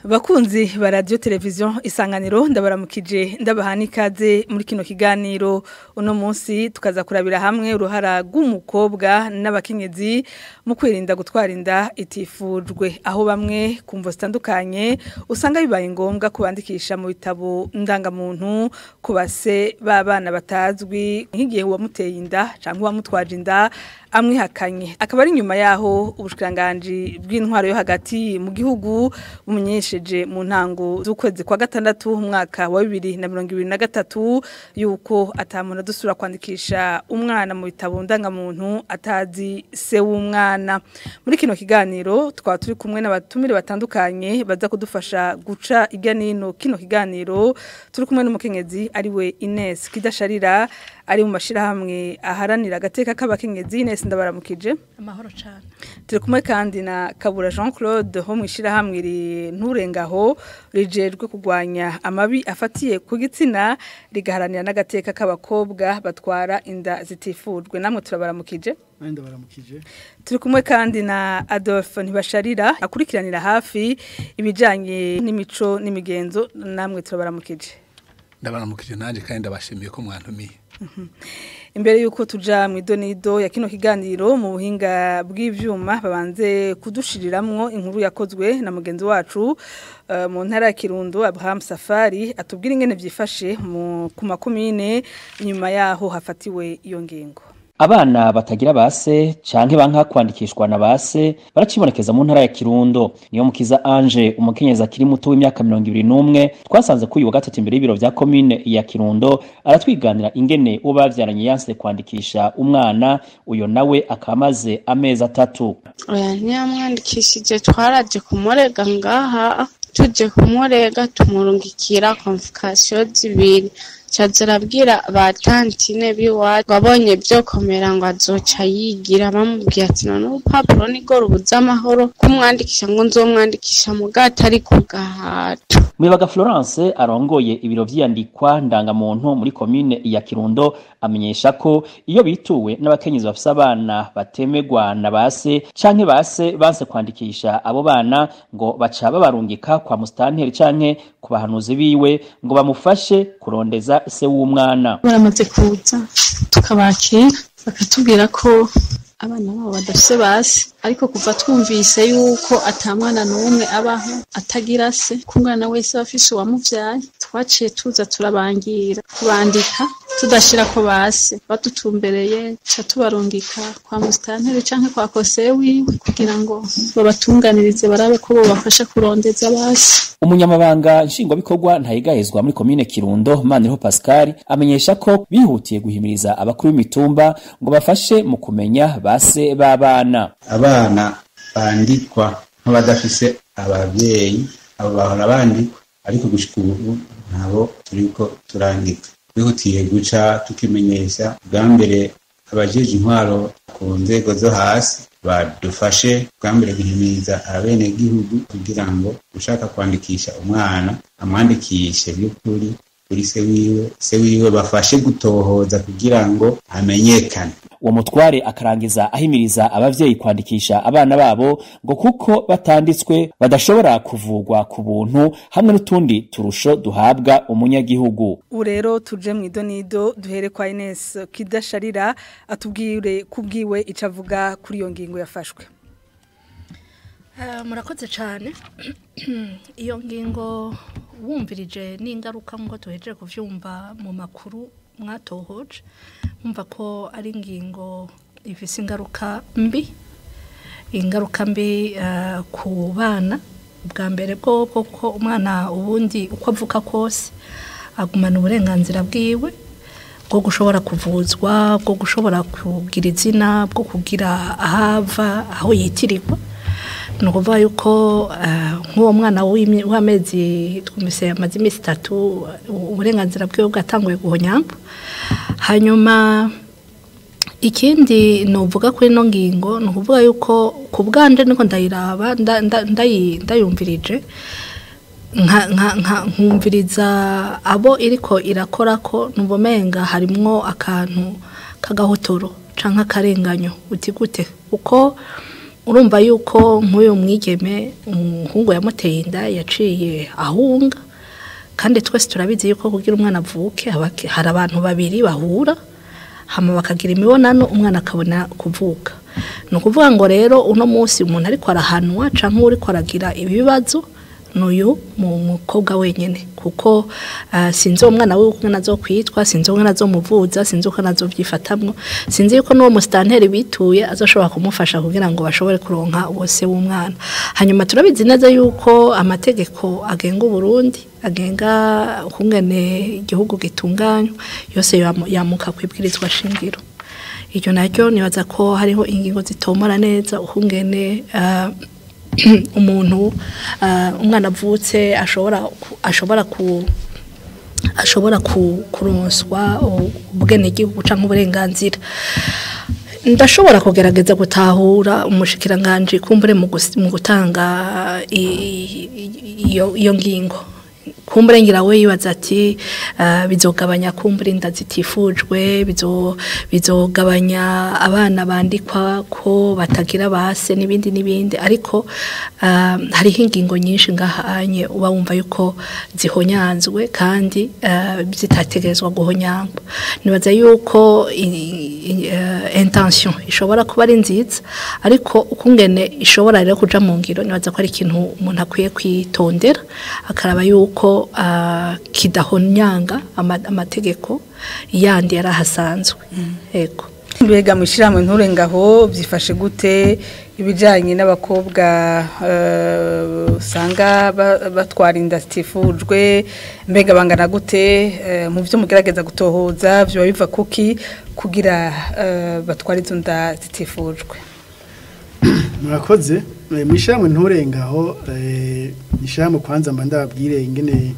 Bakunzi ba radio television Isanganiro ndabaramukije ndabahani ikaze muri kino kiganiro uno munsi tukaza kurabira hamwe uruhara rw'umukobwa n'abakenyezi mu kwirinda gutwara inda itifujwe aho bamwe kumvo zitandukanye usanga bibaye ngombwa kubandikisha mu bitabo ndangamuntu kubase babana batazwi nk'igihe uwamuteye inda canke uwamutwaje inda amwihakanye akaba ari nyuma yaho ubushikiranganje bw'intwaro yo hagati mu gihugu bumenyesheje mu ntango z'ukwezi kwa gatandatu umwaka wa 2023 yuko atamuntu dusura kwandikisha umwana mu bitabo ndangamuntu atazi se w'umwana. Muri kino kiganiro twaba turi kumwe n'abatumire batandukanye baza kudufasha guca iganino kino kiganiro turi kumwe n'umukenyezi ari we Ines Kidasharira ari mu mashirahamwe aharanira agateka k'abakenyezi. Ines ndabaramukije amahoro cyane. Turi kumwe kandi na Kabura Jean Claude ho mwishirahamwe ri nturengaho rijejwe kugwanya amabi afatiye ku gitsina rigaharanira n'agateka k'abakobwa batwara inda zitifujwe. Namwe turabaramukije. Ndabaramukije. Turi kumwe kandi na Adolphe Ntibasharira akurikiranira hafi ibijanye n'imico n'imigenzo. Namwe turabaramukije. Ndabaramukije nanje kandi ndabashimiye ko mwantumiye. Imbere yuko tuja mu idonido ya kino kiganiro mu buhinga bw'ivyuma babanze kudushiriramwo inkuru yakozwe na mugenzi wacu mu ntara ya Kirundo Abraham Safari atubwira ingene vyifashe ku makomine nyuma yaho hafatiwe iyo ngingo. Abana batagira base canke banka kwandikishwa na base baracibonekeza mu ntara ya Kirundo. Niyo mukiza Ange umukenyeza akiri muto w'imyaka 21 twasanze kuri wa gatatu imbere y'ibiro vya commune ya Kirundo aratwiganira ingene uwo bavyaranye yanse kwandikisha umwana uyo nawe akamaze amezi 3. Oya ntiyamwandikishije twaraje kumurega ngaha tuje kumurega tumurungikira convocation zibiri cyazarabwira batantine biwa babonye byo komera ngo azoca yigira bamubwiye ati none urupapuro nigoro rubuza amahoro kumwandikisha ngo nzomwandikisha mu gatari ku gahato. Mwibaga Florence arongoye ibiro vy'iyandikwa ndangamuntu muri commune ya Kirundo amenyesha ko iyo bituwe n'abakenyezi bafise abana batemegwa na base canke base banse kwandikisha abo bana ngo baca babarungika kwa mustanteri canke ku bahanuzi biwe ngo bamufashe kurondeza se w'umwana. Baramaze kuza tukabakira bakatubwira ko abana babo badafise base ariko kuva twumvise yuko atamwana n'umwe abaho atagira se kungana wese afise uwamuvyaye twaciye tuza turabangira kubandika tudashira ko base batutumbereye ca tubarungika kwa mustanteri canke kwa kose wiwe kugira ngo babatunganirize barabe ko bobafasha kurondeza base. Umunyamabanga nshingwabikorwa ntayigahezwa muri commune Kirundo Maniriho Pascal amenyesha ko bihutiye guhimiriza abakuru b'imitumba ngo bafashe mu kumenya base babana. Abana bandikwa nk'abadafise abavyeyi abo bahora bandikwa ariko gushika ubu ntabo turiko turandika. Bihutiye guca tukimenyesha bwa mbere abajeje intwaro ku nzego zo hasi badufashe bwa mbere guhimiriza abene gihugu kugira ngo ushaka kwandikisha umwana amwandikishe by'ukuri kuri se wiwe bafashe gutohoza kugira ngo amenyekane. Uwo mutware akarangiza ahimiriza abavyeyi kwandikisha abana babo ngo kuko batanditswe badashobora kuvugwa ku buntu hamwe n'utundi turusho duhabwa umunyagihugu. Urero tuje mu idonido duhere kwa Ines Kidasharira atubwire kubwiwe icavuga kuri iyo ngingo yafashwe. Murakoze cyane. Iyo ngingo wumvirije n'ingaruka ngo tuhejeje kuvyumva mu makuru mwatohoje umva ko ari ingingo ifise ingaruka mbi ku bana bwa mbere bwo ko umwana ubundi uko avuka kose agumana uburenganzira bwiwe bwo gushobora kuvuzwa bwo gushobora kugira izina bwo kugira ahava aho yitirirwa. Nukuvuga yuko nk'uwo mwana w'amezi twumvise amazi imisi 3 uburenganzira bwiwe bwatanguye guhonyanga. Hanyuma ikindi novuga kuri no ngingo nukuvuga yuko ku bwanje niko ndayiraba ndayumvirije nkumviriza abo iriko irakora ko nubomenga harimwo akantu kagahotoro canka karenganyo uti gute uko urumva yuko nk'uyu mwigeme umuhungu yamuteye inda yaciye ahunga kandi twese turabizi yuko kugira umwana avuke hari abantu babiri bahura hama bakagira imibonano umwana akabona kuvuka no kuvuga ngo rero uno munsi umuntu ariko arahanwa canke uri kwaragira ibibazo n'uyu mukobwa wenyene kuko sinzi umwana we uko nazo kwitwa sinzi uko nazo muvuza sinzi uko nazo byifatamwe sinzi yuko no mustanteri bituye azoshobora kumufasha kugira ngo bashobore kuronka bose w'umwana hanyuma turabizi neza yuko amategeko agenga Burundi agenga ukungene igihugu gitunganywa yose yamuka kwibwirizwa shingiro iryo naryo nibaza ko hariho ingingo zitomora neza ukungene umuntu umwana avutse ashobora kuronswa ubwene gihugu canke uburenganzira ndashobora kugerageza gutahura umushikiranganje kumbure mu gutanga iyo ngingo kumbure ngira we yibaza ati bizogabanya kumbure inda zitifujwe bizogabanya abana bandikwa ko batagira base n'ibindi ariko hariho ingingo nyinshi ngahanye uba wumva yuko zihonyanzwe kandi zitategerezwa guhonyangwa nibaza yuko intention ishobora kuba ari nziza ariko ukungene ishobora rero kuja mu ngiro nibaza ko ari ikintu umuntu akwiye kwitondera akaraba yuko kidahonyanga amategeko yandi yarahasanzwe yego mbega mushiramwe nturengaho byifashe gute ibijanye n'abakobwa usanga batwara inda zitifujwe mbega bangana gute mu byo mugerageza gutohoza byo biva kuki kugira batwara izo nda zitifujwe murakoze mushiramwe nturengaho nishyirahamwe kwanza mba ndababwire ingene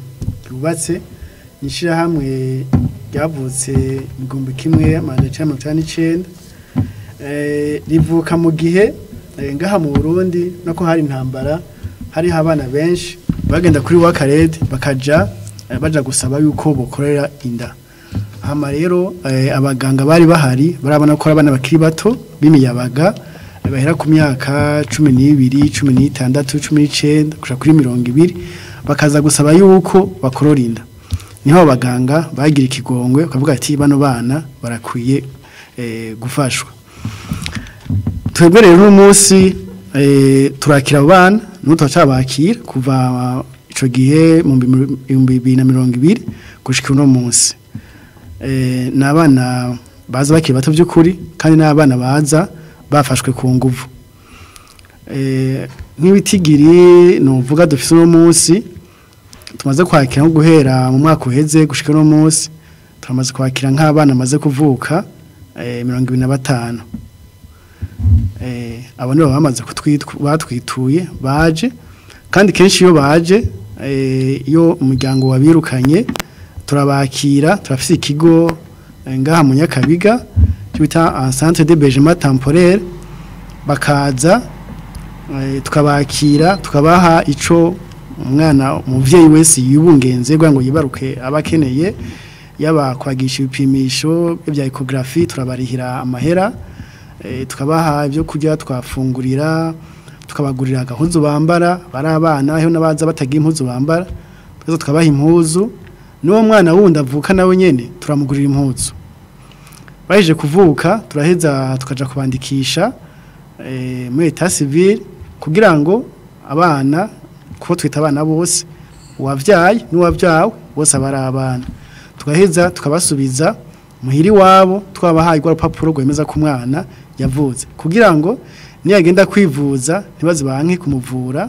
yubatse nishyirahamwe ryavutse 1999 rivuka mu gihe ngaha mu Burundi nako hari intambara hari abana benshi bagenda kuri wakarede baja gusaba yuko bokorera inda hama rero abaganga bari bahari barabona ko abana bakiri bato b'imiyabaga bahera ku myaka 12 16 19 kusha kuri 20 bakaza gusaba yuko bakorora inda niho abaganga bagira ikigongwe bakavuga ati bano bana barakwiye gufashwa twebwe rero umunsi turakira abana n'utacabakira kuva ico gihe mu 2020 gushika uno munsi n'abana baza bakiri bato by'ukuri kandi n'abana baza bafashwe ku nguvu nk'ibitigiri nuvuga dufise uno munsi tumaze kwakira nko guhera mu mwaka uheze gushika no munsi turamaze kwakira nk'abana maze kuvuka 25 abo nibo bamaze batwituye baje kandi kenshi iyo baje iyo umuryango wabirukanye turabakira turafise ikigo ngaha mu Nyakabiga cyita centre d'hébergement temporaire bakaza tukabakira tukabaha ico umwana umuvyeyi wese yibungenze ngo yibaruke abakeneye yaba kwagisha ibipimisho bya ecography turabarihira amahera tukabaha ibyo kurya twafungurira tukabagurira agahuzu bambara bari abana aho nabaza batagira impuzu bambara twese tukabaha impuzu n'uwo mwana wundi avuka nawe nyene turamugurira impuzu baje kuvuka turaheza tukaja kubandikisha muri etat civil kugira ngo abana kuko twita abana bose uwavyaye n'uwavyawe bose abari abana tukaheza tukabasubiza muhiri wabo twabahaye urupapuro rwemeza ko umwana yavuze kugira ngo niyagenda kwivuza ntibaze banke kumuvura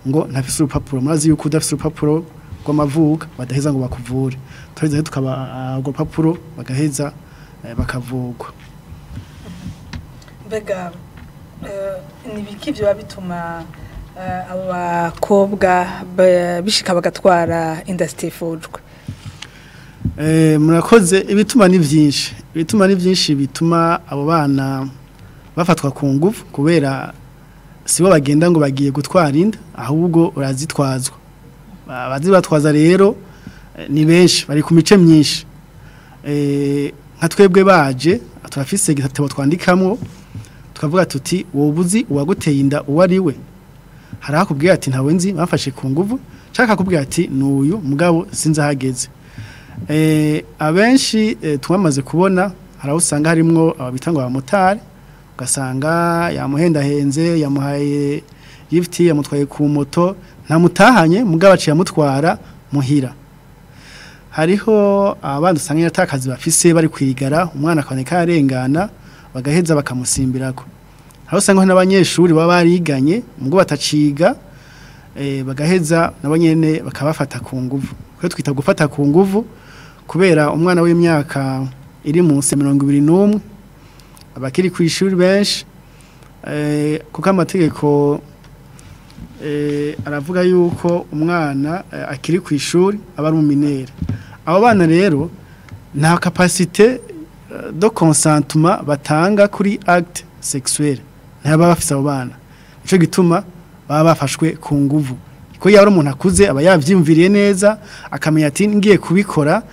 ngo ntafise urupapuro murazi yuko udafise urupapuro rw'amavuka badaheza ngo bakuvure tuheze tukaba urupapuro bagaheza bakavugwa mbega nibiki byo bituma abakobwa bishika bagatwara inda zitifujwe murakoze ibituma ni byinshi bituma abo bana bafatwa ku nguvu kubera sibo bagenda ngo bagiye gutwara inda ahubwo urazitwazwa abazibatwaza rero ni benshi bari ku mice myinshi nka twebwe baje turafise igitabo twandikamwo tukavuga tuti wobuzi uwaguteye inda uwo ari we hari akubwira ati ntawe nzi bafashe ku nguvu cyaka kubwira ati nuyu mugabo sinzi ahageze abenshi twamaze kubona hari aho usanga harimwo ababitanga ba motari ugasanga yamuhendahenze yamuhaye lift yamutwaye ku moto ntamutahanye mugabo aciye amutwara muhira hariho abandi usanga yatakazi bafise bari kwigara umwana akaboneka arengana bagaheza bakamusimbirako aho usanga n'abanyeshuri baba bariganye mugabo bataciga bagaheza nabo nyene bakabafata ku nguvu kwe twita gufata ku nguvu kubera umwana w'imyaka iri munsi 21 abakiri ku ishuri benshi kuko amategeko aravuga yuko umwana akiri ku ishuri aba ari uminere abo bana rero nta capacité de consentement batanga kuri acte sexuel ntaba bafise abo bana ico gituma baba bafashwe ku nguvu ko yari umuntu akuze aba yavyimviriye neza akamenya ati ngiye kubikora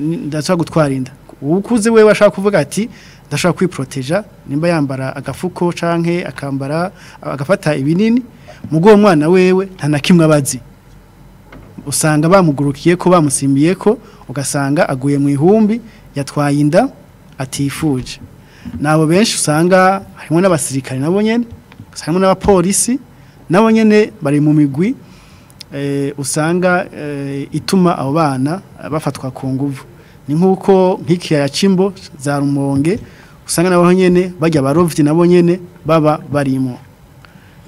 ndashaka gutwara inda ukuze wewe ashaka kuvuga ati ndashaka kwiproteja nimba yambara agafuko canke akambara agafata ibinini mugo mwana wewe ntanakimwe abazi usanga bamugurukiye ko bamusimbiye ko ugasanga aguye mu ihumbi yatwaye inda atifuje nabo benshi usanga harimo n'abasirikare nabo nyene harimo n'abapolisi nabo nyene bari mu migwi usanga ituma abo bana bafatwa ku nguvu ni nkuko nk'ikiyaya cimbo za Rumonge usanga nabo nyene bajya barovyi nabo nyene baba barimo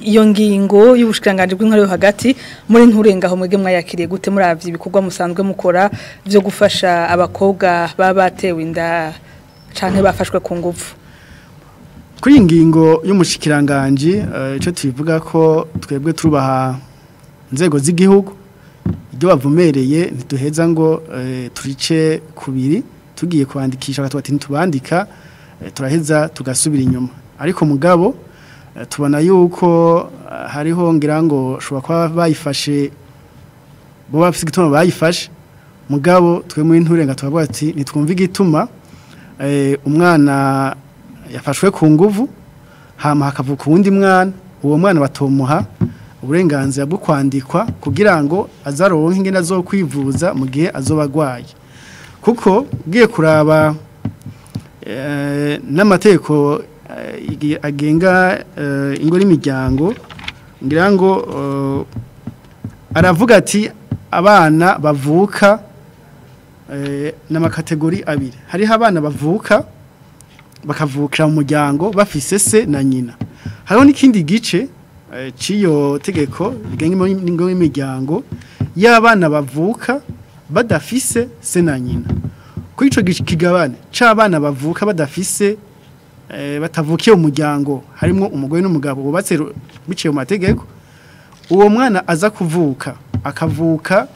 iyo ngingo y'ubushikanganje bw'inkoro yo hagati muri nturengaho mwege mwayakiriye gute muravye ibikorwa musanzwe mukora byo gufasha abakobwa baba batewe inda canke bafashwe ku nguvu kuri ingingo y'umushikiranganje ico tubivuga ko twebwe turubaha nzego z'igihugu ibyo bavumereye ntiduheza ngo turice kubiri tugiye kwandikisha gatwati ntubandika turaheza tugasubira inyuma ariko mugabo tubona yuko hariho ngira ngo shobora kwa bayifashe bo bafise gituma bayifashe mugabo twe muri nturenga tubavuga ati nitwumva igituma umwana yafashwe ku nguvu hama hakavuka uwundi mwana uwo mwana batomuha uburenganzira bwo kwandikwa kugira ngo azaronke ingene azokwivuza mu gihe azobagwaye kuko ugiye kuraba n'amategeko agenga ingo n'imiryango ngira ngo aravuga ati abana bavuka n'amakategori abiri hariho abana bavuka bakavukira mu muryango bafise se na nyina hariho n'ikindi gice ciyo tegeko rigenga ingo n'imiryango y'abana bavuka badafise se na nyina kuri ico kigabane c'abana bavuka badafise batavukiye umuryango harimo umugore n'umugabo bubatse biciye mu mategeko uwo mwana aza kuvuka akavuka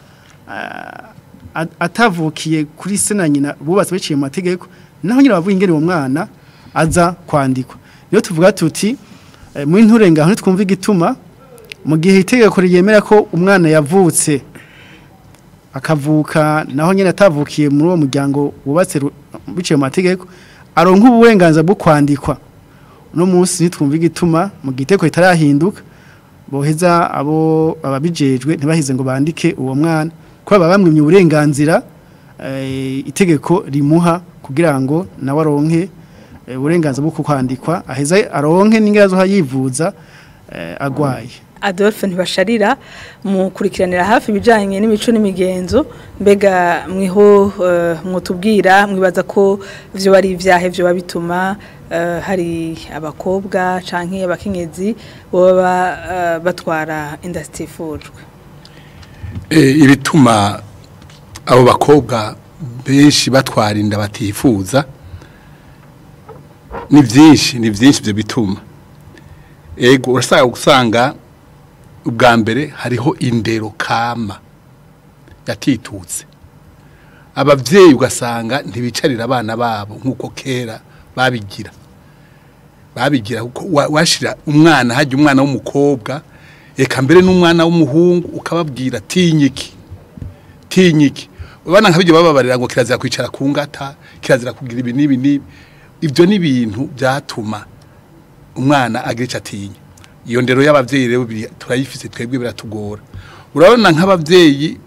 atavukiye kuri se na nyina bubatse biciye mu mategeko naho nyina bavuga ingene uwo mwana aza kwandikwa niyo tuvuga tuti mu nturenga aho twumva igituma mu gihe itegeko ryemera ko umwana yavutse akavuka naho nyine atavukiye muri uwo muryango wubatse biciye mu mategeko aronka uburenganzira bwo kwandikwa no munsi nitwumva igituma mu giteko itarahinduka boheza abo ababijejwe ntibahize ngo bandike uwo mwana ko bamwimye uburenganzira itegeko rimuha kugira ngo nawe aronke uburenganzira bwo kwandikwa aheza aronke n'ingira zo yivuza agwaye Adolphe ntibasharira mu kurikiranira hafi bijanye n'imico n'imigenzo mbega mwiho mwotubwira mwibaza ko vyo bari ivyahe vyo babituma hari abakobwa canke abakenyezi boba batwara inda zitifujwe ibituma abo bakobwa benshi batwara inda batifuza ni vyinshi byo bituma ego urasanga ubwa mbere hariho indero kama yatitutse abavyeyi ugasanga ntibicarira abana babo nkuko kera babigira kuko washira umwana haje umwana w'umukobwa eka mbere n'umwana w'umuhungu ukababwira tinyiki abana nkabije bababarira ngo kirazira kwicara ku ngata kirazira kugira ibi nibi ibyo ni ibintu byatuma umwana agica atinya iyo ndero y'abavyeyi rero turayifise twebwe biratugora urabona nk'abavyeyi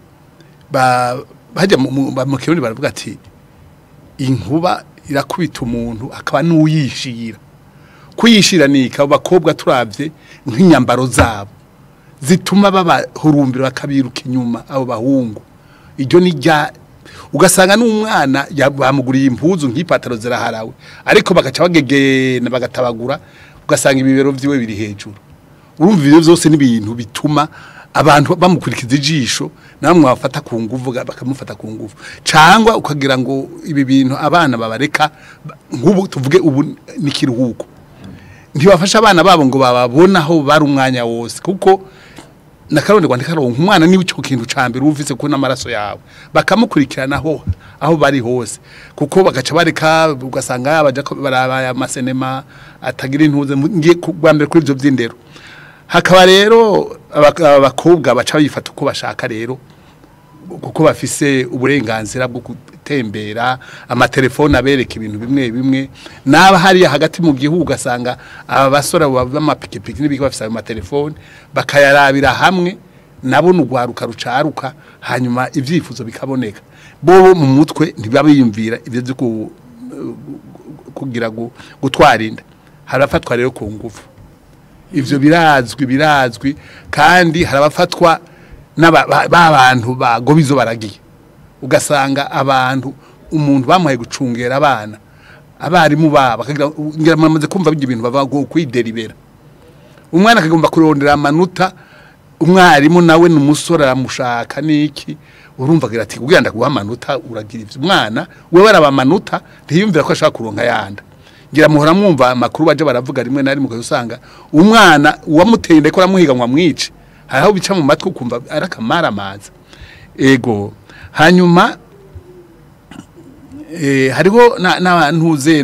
bajya mu kirundi baravuga ati inkuba irakubita umuntu akaba n'uyishira kuyishira nika bakobwa turavye nk'inyambaro zabo zituma babahurumbira bakabiruka inyuma abo bahungu iryo ni rya ugasanga n'umwana bamuguriye impuzu nk'ipataro ziraharawe ariko bagaca bagegena bagatabagura ugasanga ibibero vyiwe biri hejuru urumva ibyo byose n'ibintu bituma abantu bamukurikiza ijisho namwe bafata ku nguvu bakamufata ku nguvu cangwa ukagira ngo ibi bintu abana babareka nk'ubu tuvuge ubu ni kiruhuko ntibafasha abana babo ngo bababona aho bari umwanya wose kuko nakaronde kwandikaronka umwana niwe cyo kintu cambere uvise ko n'amaraso yawe bakamukurikirana aho bari hose kuko bagaca bareka ugasanga yabaje barabaya amasenema atagira intuze ngiye kugwambere kuri ivyo vy'indero hakaba rero abakobwa baca bifata uko bashaka rero kuko bafise uburenganzira bwo gutembera amatelefone abereka ibintu bimwe bimwe naba hari hagati mu gihugu ugasanga aba basora b'amapikipiki n'ibiki bafise ayo matelefone bakayarabira hamwe nabo n'ugwaruka rucaruka hanyuma ivyifuzo bikaboneka bo mu mutwe ntibabiyumvira ivyo byo kugira gutwarinda harafatwa rero ku ngufu ivyo birazwi kandi harabafatwa n'abantu bagobizo baragiye ugasanga abantu umuntu bamuhaye gucungera abana abarimu baba ngira mamaze kumva bijya ibintu bava kwideribera umwana akagomba kurondera amanota umwarimu nawe n'umusore aramushaka niki urumva agira ati kugira ndaguha amanota uragira ivyo umwana we baraba amanota ntiyumvira ko ashaka kuronka yanda ngira muhora mwumva amakuru baje baravuga rimwe na rimwe usanga umwana uwamuteye ndeko ramuhiganwa mwice haraho bica mu matwi ukumva arakamara amaza ego hanyuma hariho n'abantuze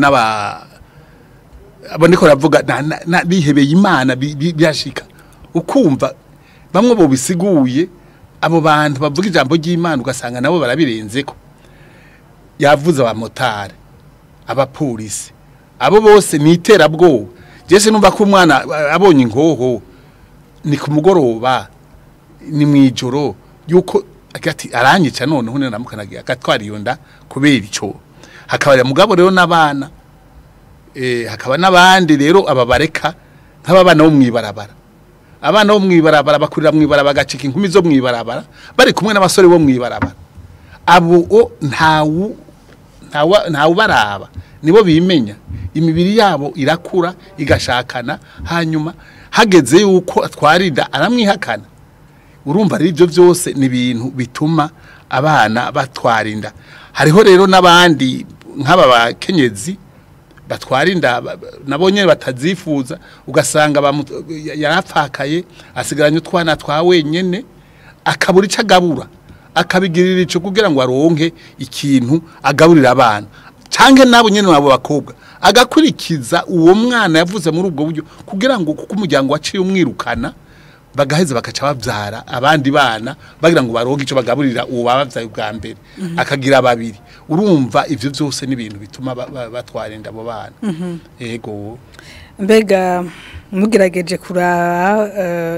aboneko ravuga bihebeye imana byashika ukumva bamwe bo bisiguye abo bantu bavuga ijambo ry'Imana ugasanga nabo barabirenzeko yavuze abamotari abapolisi abo bose ni iterabwoba jese numva ko umwana abonye ingoho ni ku mugoroba ni mwijoro yuko agati aranyica none hone namukanagiye agatwara iyo nda kubera ico hakaba mugabo rero nabana hakaba nabandi rero ababareka nk'abana bo mwibarabara abana bo mwibarabara bakurira mwibarabara bagacika inkumi zo mwibarabara bari kumwe n'abasore bo mwibarabara abo ntawu baraba nibo bimenya imibiri yabo irakura igashakana hanyuma hageze yuko atwarinda aramwihakana urumva ari byo byose ni ibintu bituma abana batwarinda hariho rero nabandi nk'aba bakenyezi batwarinda nabonye batazifuza ugasanga yarapfakaye asigaranye utwana twa wenyene akabura ico agabura akabigirira ico kugira ngo aronke ikintu agaburira abana canke nabo nyene nabo bakobwa agakurikiza uwo mwana yavuze muri ubwo buryo kugira ngo kuko umuryango waciye umwirukana bagaheze bakaca bavyara abandi bana bagira ngo baronke ico bagaburira uwo babavyaye bwa mbere akagira babiri urumva ivyo byose n'ibintu bituma batwarinda abo bana yego mbega mugerageje kuraba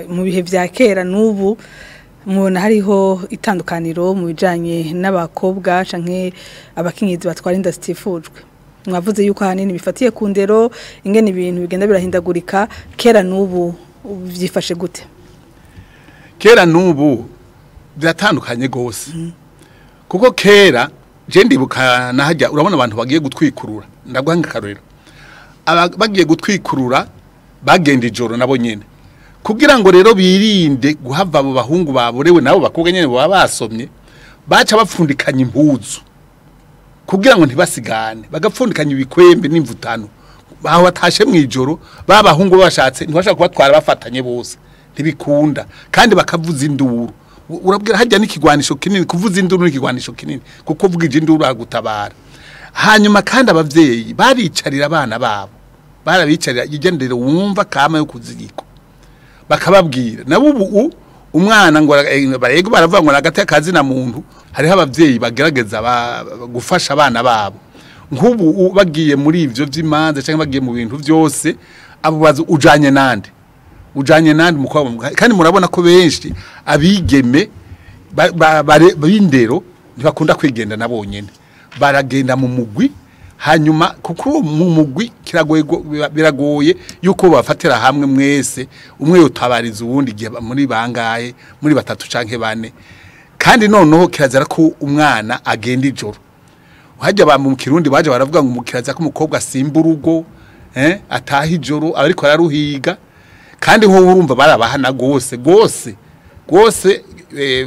mu bihe vya kera n'ubu mubona hariho itandukaniro mu bijanye n'abakobwa canke abakenyezi batwarinda zitifujwe mwavuze yuko hanini bifatiye ku ndero ingene ibintu bigenda birahindagurika kera n'ubu vyifashe gute kera n'ubu byatandukanye gose kuko kera je ndibuka nahajya urabona abantu bagiye gutwikurura ndaguhanga karero bagiye gutwikurura bagenda ijoro nabo nyene kugira ngo rero birinde guhava abo bahungu baborewe nabo bakobwa nyene baba basomye baca bapfundikanya impuzu kugira ngo ntibasigane bagapfundikanya ibikwembe n'imvutano baho batashe mwijoro babahungu bashatse ntibashaka kubatwara bafatanye bose ntibikunda kandi bakavuza induru urabwira hajya n'ikigwanisho kinini kuvuza induru n'ikigwanisho kinini kuko vugije induru agutabara hanyuma kandi abavyeyi baricarira abana babo barabicarira igendere wumva kama yo kuzigiko bakababwira nabo ubu umwana ngo barego baravuga ngo nagate akazi na muntu hariho abavyeyi bagerageza gufasha abana babo nk'ubu bagiye muri ivyo vy'imanza cyangwa bagiye mu bintu byose abo bazo ujanye nande mukobwa kandi murabona ko benshi abigeme b'indero ntibakunda kwigenda nabonyene baragenda mu mugwi hanyuma kuko mu mugwi biragoye yuko bafatira hamwe mwese umwe yotabariza uwundi gihe muri bangaye muri batatu canke bane kandi noneho kirazira ko umwana agenda ijoro hajya ba mu kirundi baje baravuga ngo umukiraza ko umukobwa simba urugo ataha ijoro ariko araruhiga kandi nko urumva barabahana gose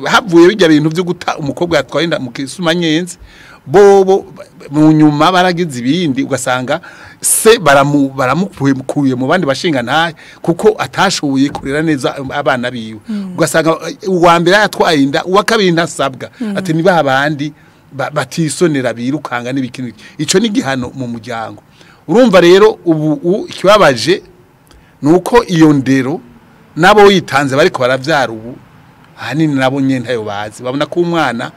havuye bijya bintu byo guta umukobwa yatwaye inda mu kisuma nyenzi bobo mu nyuma baragize ibindi ugasanga se baramukuye mu bandi bashinga ntaye kuko atashoboye kurera neza abana biwe ugasanga uwa mbere yatwaye inda uwa kabiri ntasabwa ati niba abandi batisonera birukanga n'ibikini ico ni gihano mu muryango urumva rero ubu ikibabaje nuko iyo ndero nabo yitanze bariko baravyara ubu hanini nabo nyentayo bazi babona ko umwana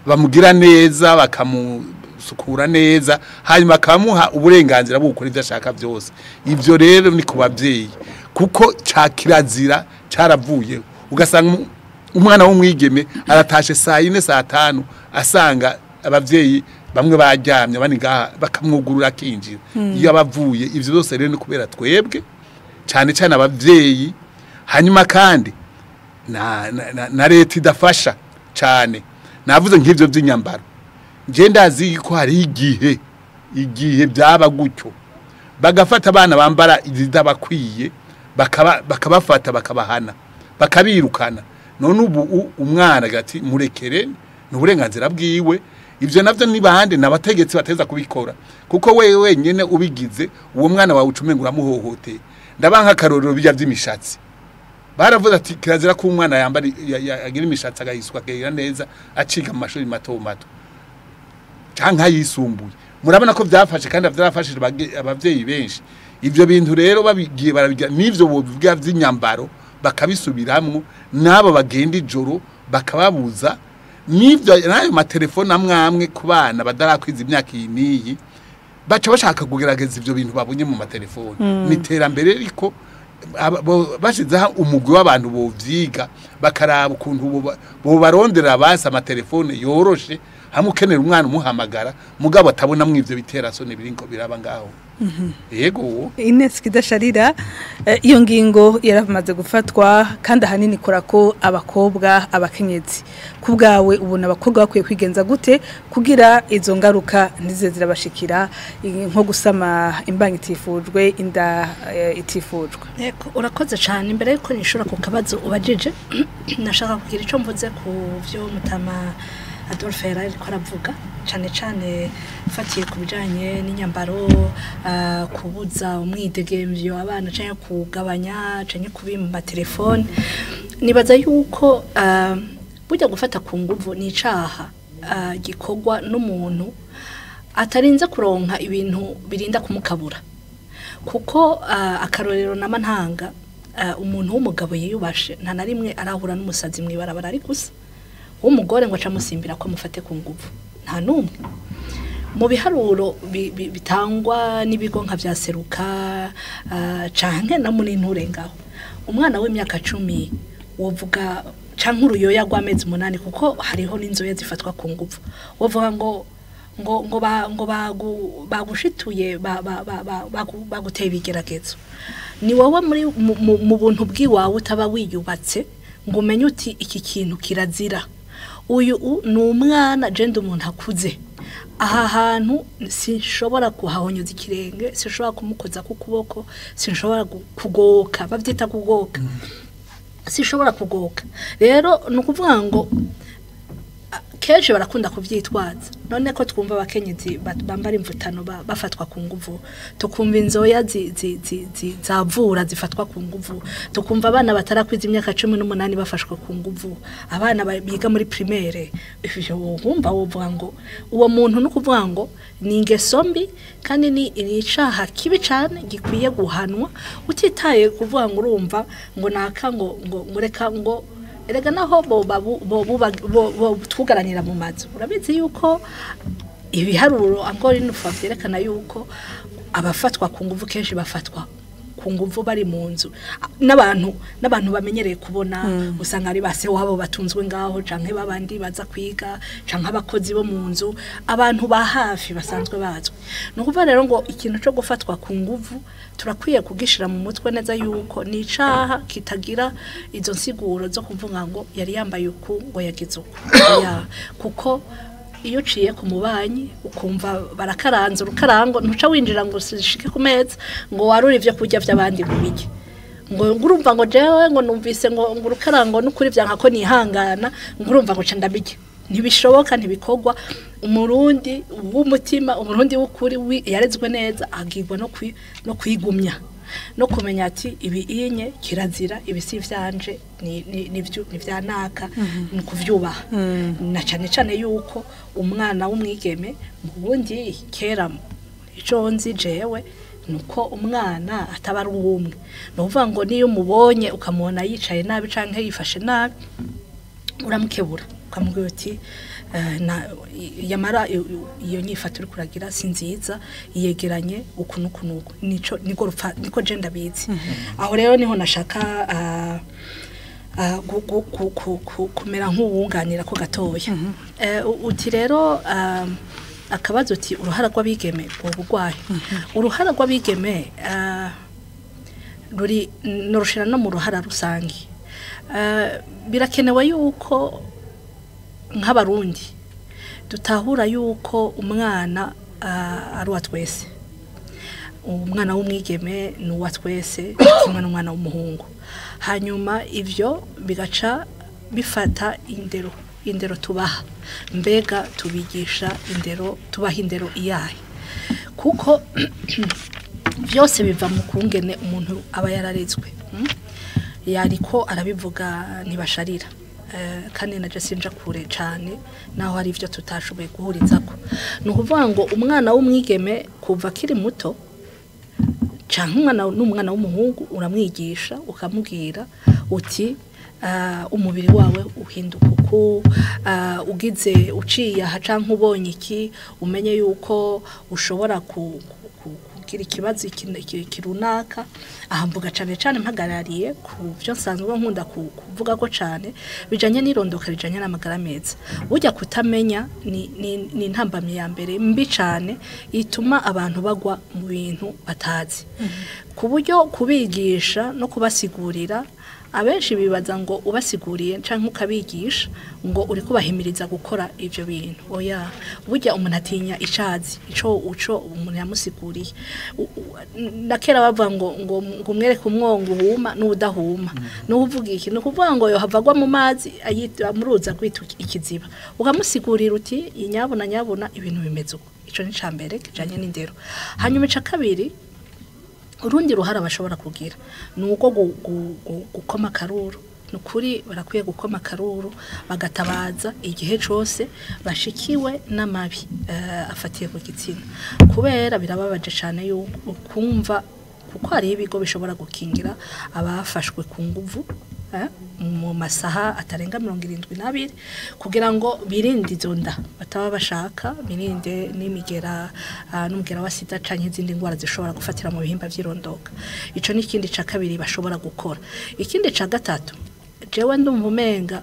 bamugira neza bakamusukura neza hanyuma bakamuha uburenganzira bwo gukora ivyo ashaka byose ivyo rero ni kubavyeyi kuko cakirazira caravuye ugasanga umwana w'umwigeme aratashe saa 4 saa 5 asanga abavyeyi bamwe bajyamye bani ngaha bakamwugurura kinjira iyo abavuye ivyo byose rero ni kubera twebwe cyane cyane abavyeyi hanyuma kandi na leta idafasha cyane navuze nk'ivyo by'inyambaro nje ndazi ko hari igihe byaba gutyo bagafata abana bambara izidabakwiye bakabafata bakabahana bakabirukana none ubu umwana gati murekere n'uburenganzira bwiwe ivyo navyo ni bande nabategetsi bateza kubikora kuko wewe wenyene ubigize uwo mwana wawe ucumengura muhohote ndabanka karorero bijya by'imishatsi baravuze ati kirazira ko umwana yambara agira imishatsi agahiswa kera neza aciga mu mashuri mato canka yisumbuye murabona ko byafashe kandi byarafashije abavyeyi benshi ivyo bintu rero babigiye barabigira nivyo bovuga by'inyambaro bakabisubiramwo nabo bagenda ijoro bakababuza nivyo nayo matelefone amwamwe ku bana badarakwiza imyaka iyi baca bashaka kugerageza ivyo bintu babonye mu matelefone niterambere riko bashizeho umugwi w'abantu bovyiga bakaraba ukuntu bo barondera basa amatelefone yoroshe hamwe ukenera umwana umuhamagara mugabo atabona mu ivyo biterasone birinko biraba ngaho yego Ines kidasharira iyo ngingo yaramaze gufatwa kandi ahanini kora ko abakobwa abakenyezi kubgawe ubona abakobwa bakwiye kwigenza gute kugira izo ngaruka nize zirabashikira nko gusama imbangi itifujwe inda itifujwe yego urakoze cyane imbere yuko nishura ku kabazo ubajije nashaka kugira ico mvuze ku byo mutama Adolphe ariko aravuga cyane fatiye ku bijanye n'inyambaro kubuza umwidegemvyo abana cyane kugabanya cyane kubimba telefone nibaza yuko burya gufata ku nguvu ni icaha gikogwa n'umuntu atarinze kuronka ibintu birinda kumukabura kuko akarorero namantanga umuntu w'umugabo yiyubashe nta na rimwe arahura n'umusazi mwibarabara ari gusa umugore ngo acamusimbira ko mufate ku nguvu nta numwe mu biharuro bitangwa n'ibigo nka byaseruka canke na munini nturengaho umwana w'imyaka 10 wovuga canke uruyoya rw'amezi 8 kuko hariho n'inzoya zifatwa ku nguvu wovuga ngo bagushituye baguteye ibigeragezo ni wowe muri mu buntu bw'iwawe utaba wiyubatse ngo umenye uti iki kintu kirazira uyu ni umwana genda umuntu akuze aha hantu sinshobora kuhahonyoza ikirenge sinshobora kumukoza ku kuboko sinshobora kugoka bavyita kugoka sinshobora kugoka rero nukuvuga ngo kenshi barakunda kuvyitwaza none ko twumva abakenyezi bambara imvutano bafatwa ku nguvu tukumva inzoya zavura zifatwa ku nguvu tukumva abana batarakwiza imyaka 18 bafashwe ku nguvu abana biga muri primaire wumva wovuga ngo uwo muntu no kuvuga ngo ni ingeso mbi kandi ni icaha kibi cyane gikwiye guhanwa utitaye kuvuga ngo urumva ngo naka ngo reka ngo erega naho bo twugaranira mu mazu urabizi yuko ibiharuro angori n'ufa byerekana yuko abafatwa ku nguvu kenshi bafatwa ku ku nguvu bari mu nzu n'abantu bamenyereye kubona usanga ari base wabo batunzwe ngaho canke babandi baza kwiga canke abakozi bo mu nzu abantu ba hafi basanzwe bazwe no kuva rero ngo ikintu cyo gufatwa ku nguvu turakwiye kugishira mu mutwe neza yuko ni icaha kitagira izo nsiguro zo kuvuga ngo yari yambaye uku ngo yagize uku kuko iyo uciye ku mubanyi ukumva barakaranze urukarango ntuca winjira ngo usishike ku meza ngo warure ivyo kurya vy'abandi mu biki ngo ngurumva ngo jewe ngo numvise ngo urukarango n'ukuri vyanka ko nihangana ngurumva ngo candabike ntibishoboka ntibikogwa umurundi w'umutima umurundi w'ukuri yarezwe neza agirwa no kwigumya no kumenya ati ibi inye kirazira ibisi vyanje ni vyanaka ni kuvyubaha na cane yuko umwana w'umwigeme mu bundi kera ico nzi jewe nuko umwana atabara umwe no uvuga ngo niyo umubonye ukamubona yicaye nabi canke yifashe nabi uramukebura ukamubwira uti yamara iyo nyifato uri kuragira si nziza yegeranye ukunukunuko niko je ndabizi aho rero niho nashaka kumera nk'uwunganira ko gatoya uti rero akabazo uti uruhara rw'abigeme ubugwaye uruhara rw'abigeme ruri norushira no mu ruhara rusangi birakenewe yuko nk'abarundi dutahura yuko umwana ari wa twese umwana w'umwigeme ni uwa twese kimwe n'umwana w'umuhungu hanyuma ivyo bigaca bifata indero tubaha mbega tubigisha indero tubaha indero iyahe kuko byose biva mu kungene umuntu aba yararezwe yariko arabivuga ntibasharira kandi naje sinja kure cyane naho hari ivyo tutashoboye guhurizako no kuvuga ngo umwana w'umwigeme kuva kiri muto canke n'umwana w'umuhungu uramwigisha ukamubwira uti umubiri wawe uhinduka uko ugize uciye aha canke ubonye iki umenye yuko ushobora kugira ikibazo kirunaka ahamvuga cane mpagarariye ku byo nsanzwe nkunda kuvuga ko cane bijanye n'irondoka rijanye n'amagara meza burya kutamenya ni intambamye ya mbere mbi cane ituma abantu bagwa mu bintu batazi ku buryo kubigisha no kubasigurira abenshi bibaza ngo ubasiguriye canke ukabigisha ngo uri kubahimiriza gukora ivyo bintu oya burya umuntu atinya icazi uco umuntu yamusiguriye nakera bavuga ngo umwereke umwongo uhuma n'udahuma no uvuga iki no kuvuga ngo yo havagwa mu mazi amuruza kwita ikiziba ukamusigurira uti inyabona ibintu bimeze uko ico ni cambere kijanye n'indero hanyuma ica kabiri urundi ruhara bashobora kugira nuko gukoma karuru nukuri barakwiye gukoma karuru bagatabaza igihe cyose bashikiwe n'amabi afatiye ku gitsina kubera birababaje cyane yuko kumva kuko hari ibigo bishobora gukingira abafashwe ku nguvu mu masaha atarenga 72 kugira ngo birinde izo nda bataba bashaka birinde n'imigera n'umugera wa sida canke izindi ngwara zishobora gufatira mu bihimba vy'irondoka ico ni ikindi ca kabiri bashobora gukora ikindi ca gatatu jewe ndumvumenga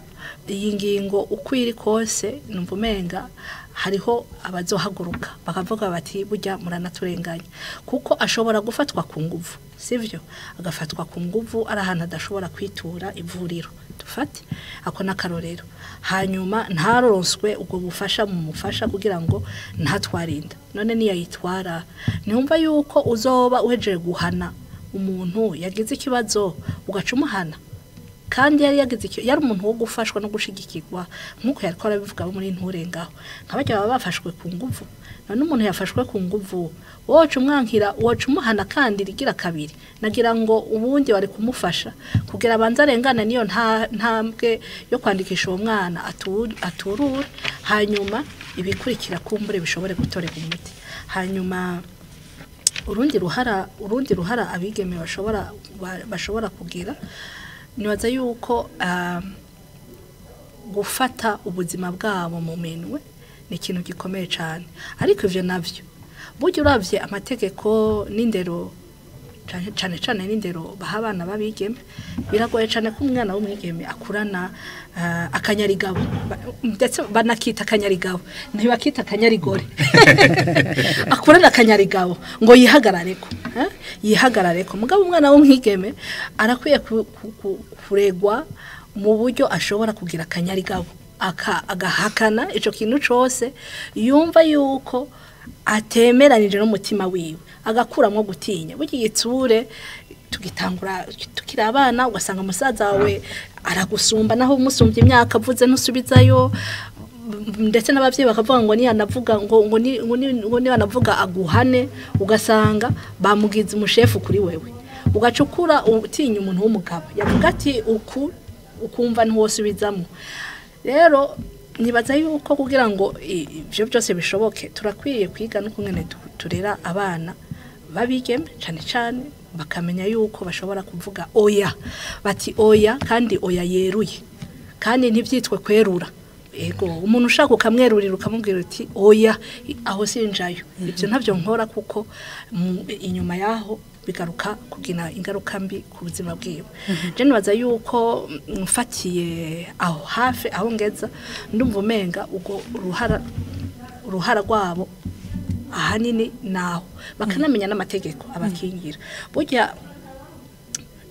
iyi ngingo ukwiri kose ndumvumenga hariho abazohaguruka bakavuga bati burya muranaturenganya kuko ashobora gufatwa ku nguvu sivyo agafatwa ku nguvu ari ahantu adashobora kwitura ivuriro dufate ako nakarorero hanyuma ntaronswe ubwo bufasha mu mufasha kugira ngo ntatwarinda none niyo yitwara numva yuko uzoba uhejeje guhana umuntu yagize ikibazo ugacumuhana kandi yari yagize yari umuntu wo gufashwa no gushigikirwa nkuko yari ko arabivuga muri nturengaho nkabajya baba bafashwe ku nguvu none umuntu yafashwe ku nguvu wocu umwankira wocu umuhana kandi rigira kabiri nagira ngo ubundi wari kumufasha kugira abanza arengana niyo ntambwe yo kwandikisha uwo mwana aturure hanyuma ibikurikira kumbure bishobore gutorera umuti hanyuma urundi ruhara abigeme bashobora kugira nibaza yuko gufata ubuzima bwabo mu minwe ni ikintu gikomeye cyane ariko ivyo navyo burya uravye amategeko n'indero cane n'indero baha abana babigeme biragoye cane ko umwana w'umwigeme akurana akanyarigabo ndetse banakita akanyarigabo ntibakita akanyarigore akurana akanyarigabo ngo yihagarareko mugabo umwana w'umwigeme arakwiye kuregwa mu buryo ashobora kugira akanyarigabo agahakana ico kintu cose yumva yuko atemeranije n'umutima wiwe agakuramwo gutinya burya igitsure tugitangura tukiri abana ugasanga umusaza wawe aragusumba naho umusumbye imyaka avuze ntusubizayo ndetse n'abavyeyi bakavuga ngo niyanavuga ngo niyanavuga aguhane ugasanga bamugize umushefu kuri wewe ugacukura utinya umuntu w'umugabo yavuga ati ukumva ntiwosubizamo rero nibaza yuko kugira ngo ibyo byose bishoboke turakwiye kwiga no kungene turera abana babigeme cyane bakamenya yuko bashobora kuvuga oya bati oya kandi oya yeruye kandi ntibyitwe kwerura ego umuntu ushaka ukamwerurira ukamubwira uti oya aho sinjayo ibyo ntabyo nkora kuko inyuma yaho bigaruka kugira ingaruka mbi ku buzima bwiwe je nibaza yuko mfatiye aho hafi aho ngeza ndumva umenga ubwo uruhara rwabo ahanini naho bakanamenya n'amategeko abakingira burya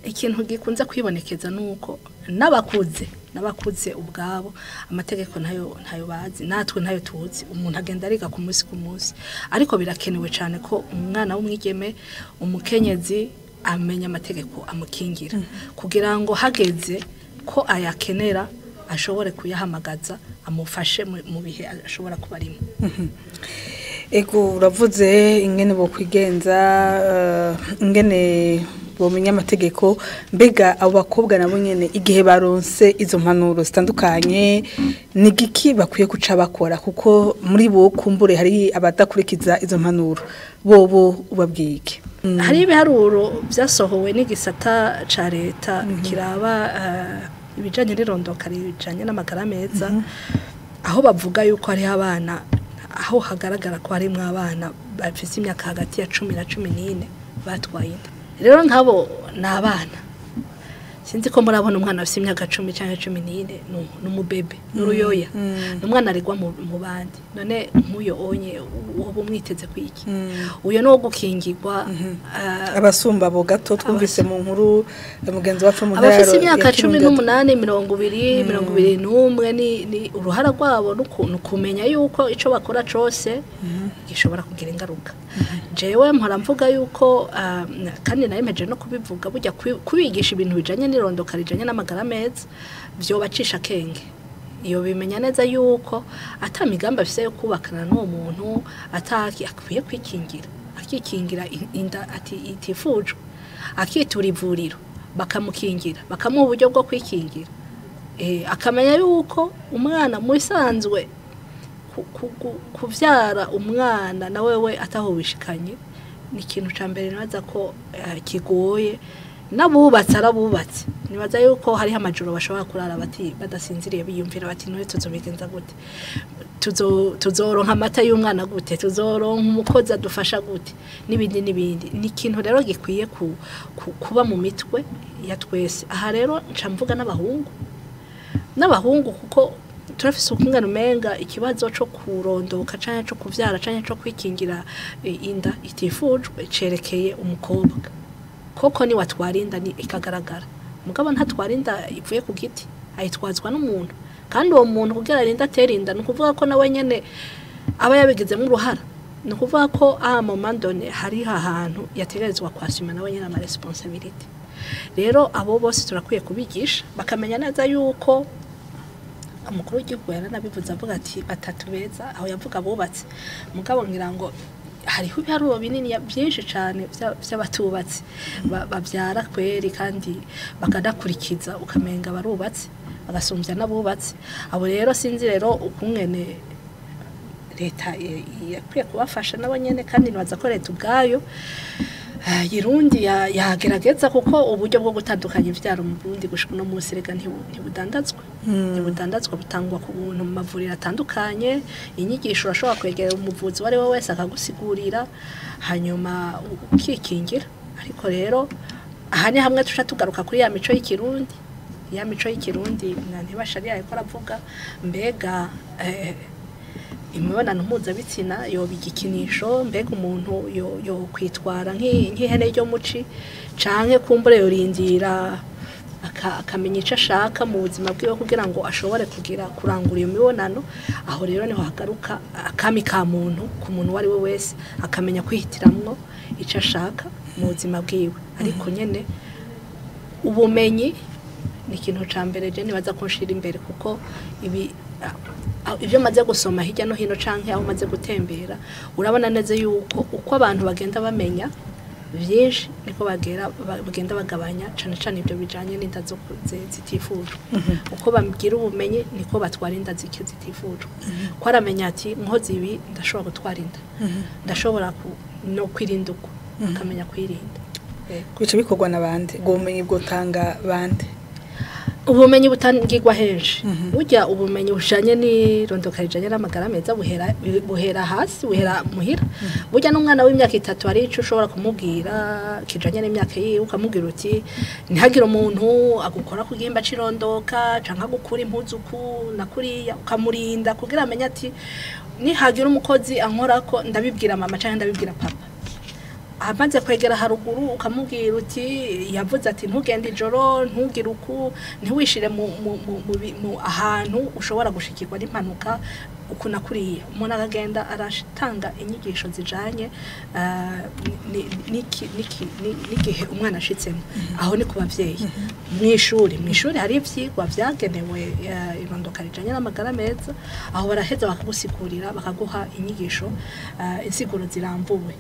ikintu gikunze kwibonekeza nuko n'abakuze ubwabo amategeko ntayo bazi natwe ntayo tuzi umuntu agenda ariga ku munsi ariko birakenewe cyane ko umwana w'umwigeme umukenyezi amenya amategeko amukingira kugira ngo hageze ko ayakenera ashobore kuyahamagaza amufashe mu bihe ashobora kuba arimo ego uravuze ingene bo kwigenza ingene bomenya amategeko mbega abo bakobwa nabo nyene igihe baronse izo mpanuro zitandukanye ni giki bakwiye kuca bakora kuko muri bo kumbure hari abadakurikiza izo mpanuro bobo ubabwike hari ibiharuro byasohowe n'igisata ca leta kiraba ibijanye n'irondoka bijanye n'amagara meza aho bavuga yuko hari abana aho hagaragara ko harimo abana bafite imyaka hagati ya 10 na 14 batwaye inda rero nkabo nabana sinzi ko murabona umwana afite imyaka 10 cyangwa 14 n'umubebe n'uruyoya n'umwana aregwa mu bandi none nkuyo onye ubu mwiteze kwiki uyo no gukingirwa abasumba bo gato twumvise mu nkuru mugenzi wacu mu ndaro abafite imyaka 18 21 ni uruhara rwabo n'ukuntu kumenya yuko ico bakora cose gishobora kugira ingaruka jewe mpora mvuga yuko kandi nayemeje no kubivuga burya kubigisha ibintu bijanye n'irondoka rijanye n'amagara meza byo bacisha kenge iyo bimenya neza yuko atamigamba afise yo kubakana n'uwo muntu ataki akwiye kwikingira akikingira inda ati itifujwe akitura ivuriro bakamukingira bakamuha uburyo bwo kwikingira akamenya yuko umwana musanzwe kuvyara umwana na wewe ataho wishikanye ni ikintu ca mbere naza ko kigoye nabubatse arabubatse nibaza yuko hari amajoro bashobora kurara bati badasinziriye biyumvira bati none tuzobigenza gute tuzoronka amata y'umwana gute tuzoronka umukozi adufasha gute nibindi ni ikintu rero gikwiye kuba mu mitwe ya twese aha rero nca mvuga n'abahungu kuko turafise ukungana umenga ikibazo cyo kurondoka canke cyo kuvyara canke cyo kwikingira inda itifujwe cerekeye umukobwa koko ni watwara inda ni ikagaragara mugabo ntatwara inda ivuye ku giti ayitwazwa n'umuntu kandi uwo muntu kugira arinda aterinda no kuvuga ko nawe nyene aba yabigizemo uruhara no kuvuga ko mu mandone hari ahantu yategerezwa kwasima nawe nyene ama responsibility rero abo bose turakwiye kubigisha bakamenya neza yuko umukuru w'igihugu yaranabivuze avuga ati batatu beza aho yavuga bubatse mugabo ngira ngo hariho ibiharuro binini byinshi cyane by'abatubatse babyara kweri kandi bakadakurikiza ukamenga barubatse bagasumbya n'abubatse abo rero sinzi rero ukungene leta yakwiye kubafasha nabo nyene kandi nibaza ko leta ubwayo yirundi yagerageza kuko uburyo bwo gutandukanya ivyaro mu Burundi gushika no munsi rega ntibudandazwa butangwa ku buntu mu mavuriro atandukanye inyigisho urashobora kwegera umuvuzi wari we wese akagusigurira hanyuma ukikingira ariko rero aha ni hamwe tuca tugaruka kuri ya mico y'ikirundi ntibashariye ariko aravuga mbega imibonano mpuzabitsina yoba igikinisho mbega umuntu yo kwitwara nk'ihene ryo muci canke kumbure yorindira akamenya icyo ashaka mu buzima bwiwe kugira ngo ashobore kurangura iyo mibonano. Aho rero niho hagaruka akami ka muntu ku muntu uwo ari we wese akamenya kwihitiramwo icyo ashaka mu buzima bwiwe. Ariko nyene ubumenyi ni ikintu ca mbere je nibaza kunshira imbere kuko ibyo maze gusoma hirya no hino canke aho maze gutembera urabona neza yuko uko abantu bagenda bamenya vyinshi niko bagenda bagabanya cane ibyo bijanye n'inda zitifujwe. Uko bambwira ubumenyi niko batwara inda zitifujwe. Ko aramenya ati nkoze ibi ndashobora gutwara inda, ndashobora no kwirinda uko akamenya kwirinda. Kwica bikorwa n'abandi, ubwo bumenyi bwotanga bande? Ubumenyi butangirwa henshi. Burya ubumenyi bujanye n'irondoka rijanye n'amagara meza buhera hasi, buhera muhira. Burya n'umwana w'imyaka 3 ari ico ushobora kumubwira kijanye n'imyaka yiwe ukamubwira uti ntihagire umuntu agukora ku gihimba cirondoka canka gukura impuzu ku nakuriya ukamurinda kugira amenye ati nihagira umukozi ankorako ndabibwira mama canke ndabibwira papa. Amaze kwegera haruguru ukamubwira uti yavuze ati ntugende ijoro ntugire uku ntiwishire mu ahantu ushobora gushikirwa n'impanuka uku nakuriya. Umuntu akagenda arashitanga inyigisho zijanye n'igihe umwana ashitsemo. Aho ni ku bavyeyi. Mw'ishuri hari ivyigwa vyagenewe irondoka rijanye n'amagara meza, aho baraheza bakagusigurira bakaguha inyigisho insiguro zirambuwe.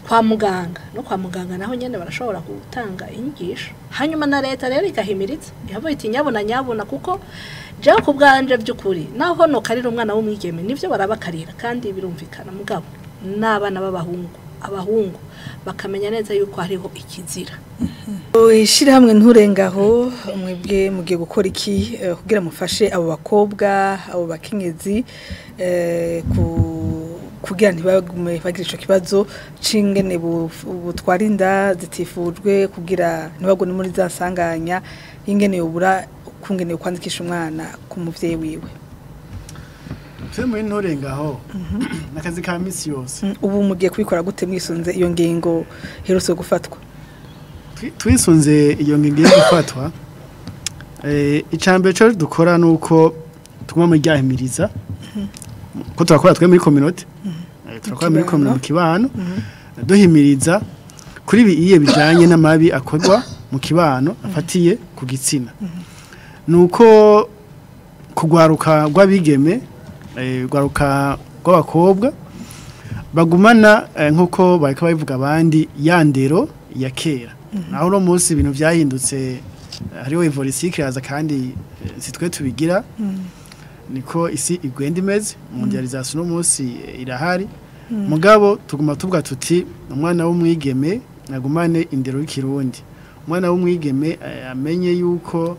Kwa muganga naho nyene barashobora gutanga inyigisho. Hanyuma na leta rero ikahimiriza yavuye iti nyabona kuko je ku bwanje by'ukuri naho no karira umwana w'umwigeme nivyo barabakarira kandi birumvikana mugabo n'abana abahungu bakamenya neza yuko hariho ikizira. Ishira hamwe nturengaho mwebwe mugiye gukora iki kugira mufashe abo bakobwa abo bakenyezi kugira ntibagume bagira ico kibazo cingene butwara inda zitifujwe kugira ntibagone muri za sanganya ingene yobura kungene kwandikisha umwana ku muvyeyi wiwe. Twemwe ntorengaho nakazi ka misi yose. Ubu mugiye kubikora gute mwisunze iyo ngingo herose gufatwa? Twisunze iyo ngingo gufatwa icambere cyo dukora nuko tuguma mu ryahimiriza ko turakora twe muri community turakora muri community kibano duhimiriza kuri iye bijanye n'amabi akorwa mu kibano afatiye ku gitsina nuko kugwaruka rw'abigeme gwaruka rw'abakobwa bagumana nkuko bareka bavuga abandi yandero ya kera. Aho no munsi ibintu byahindutse hariho evolution iraza kandi sitwe tubigira niko isi igwenda imeze mondialisation no munsi irahari mugabo tuguma tuvuga tuti umwana w'umwigeme nagumane indero y'ikirundi. Umwana w'umwigeme amenye yuko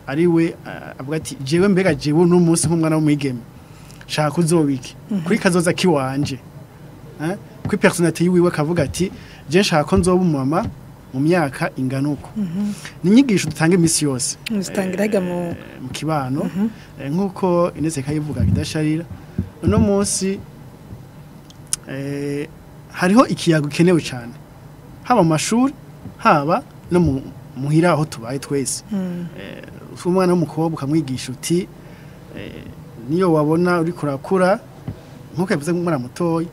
ari we avuga ati jewe mbega jewe no munsi nk'umwana w'umwigeme shaka kuzobiki kuri kazoza kiwanje kuri personnalité yiwe akavuga ati je nshaka ko nzoba umama mu myaka inganuko. Ninyigisho dutanga imisi yose mustangiraga mu kibano nkuko Inese kayivuga kidasharira no munsi hariho ikiyago kenewe cyane haba mu mashuri haba no muhira aho tubaye twese. Umwana w'umukobwa ukamwigisha uti niyo wabona uri kurakura nkuko yavuze umwana mutoyi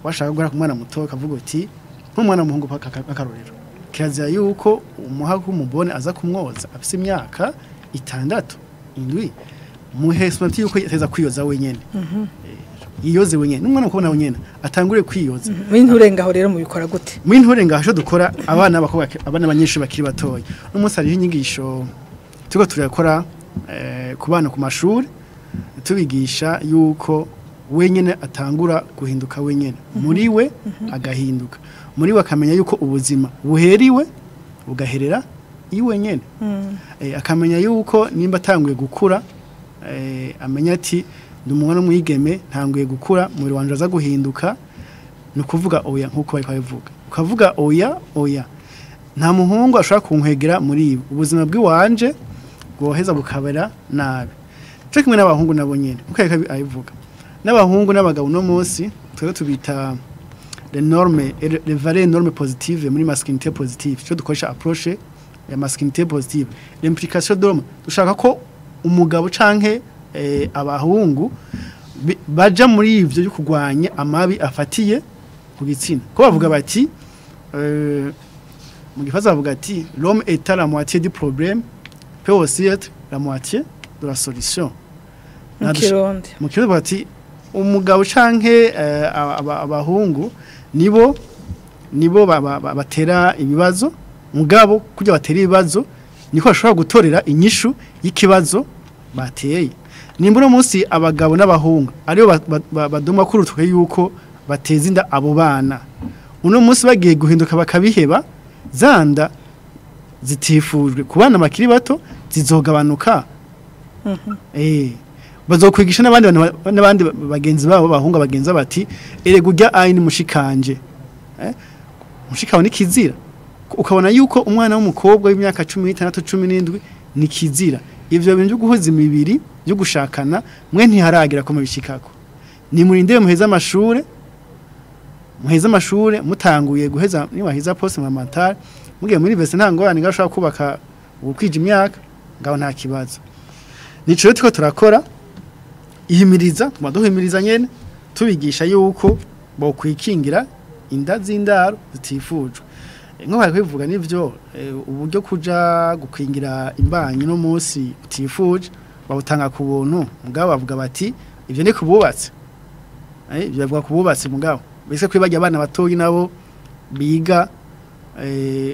washaka gukora ku mwana mutoyi kavuga uti nk'umwana muhungu akarorero kirazira yuko umuha kumubone aza kumwoza afise imyaka 6 indwi muhesma yuko yateza kwiyoza wenyene yiyoze wenyene n'umwana ukubona wenyene atangure kwiyoza. Mwinturengaho rero mubikora gute? Mwinturengaho cyo dukora abana bakobwa abana abanyeshuri bakiri batoyi n'umunsi ari inyigisho tuko turakora ku bana ku mashuri tubigisha yuko wenyene atangura guhinduka wenyene muri we agahinduka muri we akamenya yuko ubuzima buheriwe bugaherera iwe nyene akamenya yuko nimba atanguye gukura amenya ati ndi umwana w'umwigeme ntanguye gukura muri wanje aza guhinduka nukuvuga oya nkuko bari kwabivuga ukavuga oya nta muhungu ashobora kunkwegera muri ibi ubuzima bw'iwanje bwoheza bukabera nabi cyo kimwe n'abahungu nabo nyene uko abivuga n'abahungu n'abagabo no munsi twebwe tubita les valeurs normes positives muri masculinité positive cyo dukoresha approche ya masculinité positive l'implication d'homme dushaka ko umugabo canke abahungu baja muri ivyo byo kugwanya amabi afatiye ku gitsina ko bavuga bati mu gifaza bavuga ati l'homme est à la moitié du problème peut aussi être la moitié de la solution mu kirundi bati umugabo canke abahungu nibo batera ibibazo mugabo kujya batera ibibazo niko bashobora gutorera inyishu y'ikibazo bateye nimbura munsi abagabo n'abahungu ariyo baduma kurutuke yuko bateza inda abo bana uno munsi bagiye guhinduka bakabiheba zanda zitifujwe ku bana bakiri bato zizogabanuka bazokwigisha n'abandi bagenzi babo bahunga bagenza bati erega ujya ayini mushikanje mushikawe nikizira ukabona yuko umwana w'umukobwa w'imyaka 16 17 nikizira ivyo bintu guhuza imibiri byo gushakana mwe ntiharagira ko mubishikako ni murinde muheza amashure mutanguye guheza ni wahiza poste mamatari mugiye muri vese nta ngorane ngashaka kubaka ukwije imyaka ngaho nta kibazo nico rero turakora ihimiriza tumaduhimiriza nyene tubigisha yuko bo kwikingira inda z'indaro zitifujwe nko bari kwivuga nivyo uburyo kuja gukingira imbanyi no munsi utifuje babutanga ku buntu mugabo bavuga bati ivyo ni kububatse ivyo bavuga kububatse mugabo bise kwibajya abana batoyi nabo biga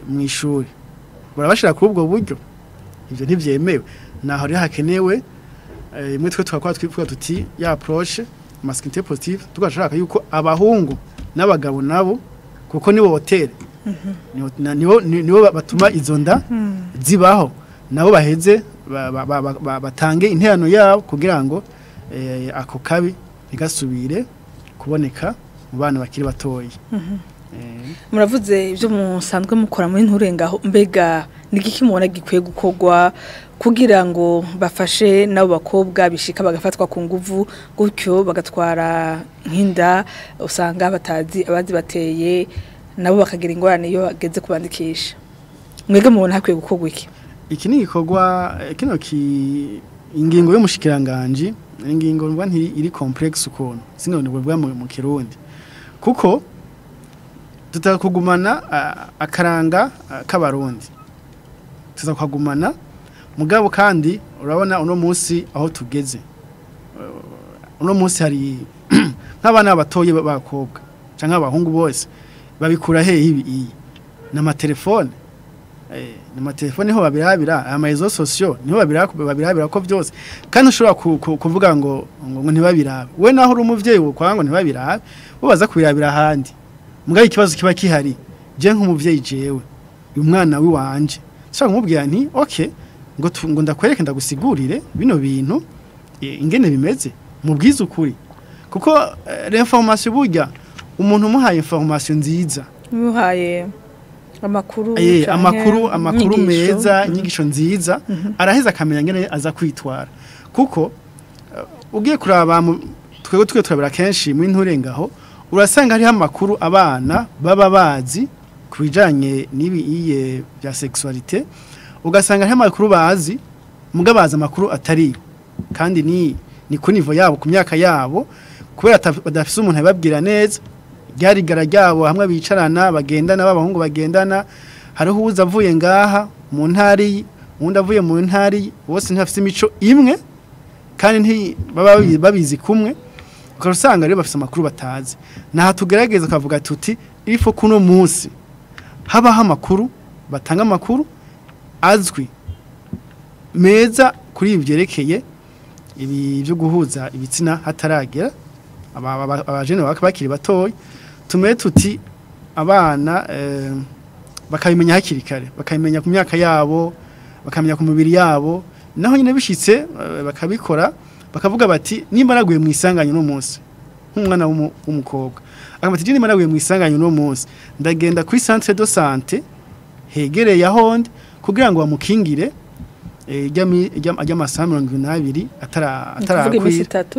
mu ishuri barabashira kuri ubwo buryo ivyo ntivyemewe naho rero hakenewe imwe twe twakwa twifuza tuti ya approche masculinité positive tugashaka yuko abahungu n'abagabo nabo kuko nibo hotel nibo batuma izo nda zibaho nabo baheze batange interano yabo kugira ngo ako kabi igasubire kuboneka mu bana bakiri batoyi muravuze ibyo musanzwe mukora muri nturengaho mbega nigiki mubona gikwiye gukorwa kugira ngo bafashe nabo bakobwa bishika bagafatwa ku nguvu gutyo bagatwara nk'inda usanga batazi abazi bateye nabo bakagira ingorane iyo bageze kubandikisha mwege mubona hakwiye gukorwa iki ni igikorwa kino ingingo y'umushikiranganje ingingo mva iri complex ukuntu sinone bwa mu Kirundi kuko tutakugumana akaranga k'abarundi tuzakugumana mugabo kandi urabona uno munsi aho tugeze uno munsi hari nk'abana batoye bakobwa canke abahungu bose babikura he ibi n'amatelefone n'amatelefone ho babirabira amarezo sociaux niho babirabira ko byose kandi ushobora kuvuga ngo ntibabirabe we naho uri umuvyeyi wo kwango ntibabirabe ubaza kubirabira handi mugabo ikibazo kiba kihari je nk'umuvyeyi jewe uyu mwana wiwanje shaka kumubwira nti okay ngo ndakwereke ndagusigurire bino bintu ingene bimeze mu bwiza ukuri kuko l'information burya umuntu umuhaye information nziza muhaye amakuru meza inyigisho nziza araheza akamenya ngene aza kwitwara kuko ugiye kuraba twego turabira kenshi muri nturengaho urasanga hari amakuru abana baba bazi kubijanye nibi iye bya sexualité ugasanga hari amakuru bazi mugabaza amakuru atari kandi ni ku nivo yabo ku myaka yabo kubera badafise umuntu ababwira neza ryarigara ryabo hamwe bicarana bagendana b'abahungu bagendana hariho uza avuye ngaha mu ntari undi avuye mu ntari bose ntafise imico imwe kandi baba babizi kumwe ukarusanga rero bafise amakuru batazi naha tugerageza kavuga tuti ifo kuno munsi habaho amakuru batanga amakuru azwi meza kuri ibyerekeye ibi byo guhuza ibitsina hataragera abajene bakiri batoyi tume tuti abana bakabimenya hakiri kare bakabimenya ku myaka yabo bakamenya ku mubiri yabo naho nyine bishitse bakabikora bakavuga bati nimba naguye mu isanganya no munsi nk'umwana w'umukobwa akamati je nimara mu isanganyo no munsi ndagenda kuri centre de santé hegereye ahonde kugira ngo bamukingire ajya amasaha 20 atarakwira